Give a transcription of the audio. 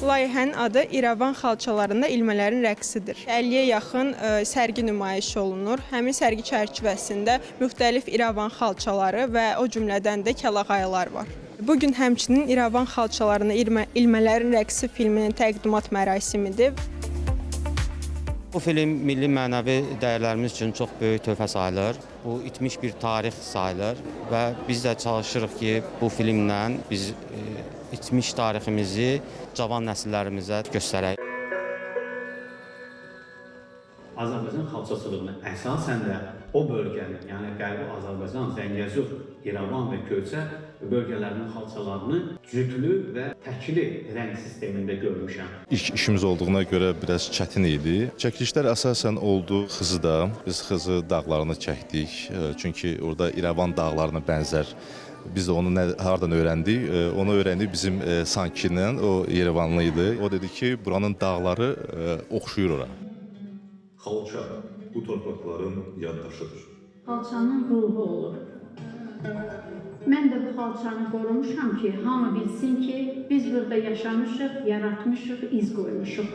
Layihənin adı İrəvan xalçalarında ilmələrin rəqsidir. 50-yə yaxın sərgi nümayiş olunur. Həmin sərgi çərçivəsində müxtəlif İrəvan xalçaları və o cümlədən də kəlağayılar var. Bugün həmçinin İrəvan xalçalarında ilmələrin rəqsi filminin təqdimat mərasimidir. Bu film milli mənəvi dəyərlərimiz üçün çox böyük töhfə sayılır. Bu itmiş bir tarix sayılır və biz də çalışırıq ki, bu filmlə biz itmiş tariximizi cavan nəsillərimizə göstərək. Azərbaycan xalçaçılığını əsasən də o bölgənin, yəni Qərbi Azərbaycan, Zəngəzur, İrəvan və Göyçə bölgələrinin xalçalarını cütlü və təkli rəng sistemində görmüşəm. İlk işimiz olduğuna görə biraz çətin idi. Çəkilişlər əsasən oldu Xızıda. Biz Xızı dağlarını çəkdik. Çünki orada İrəvan dağlarına bənzər. Biz də onu hardan öyrəndik? Onu öyrəndik bizim Sankindən, o Yerevanlı idi. O dedi ki, buranın dağları oxşuyur ora. Xalça bu torpaqların yaddaşıdır. Xalçanın ruhu olur. Mən də bu xalçanı qorumuşam ki, hamı bilsin ki, biz burada yaşamışıq, yaratmışıq, iz qoymuşuq.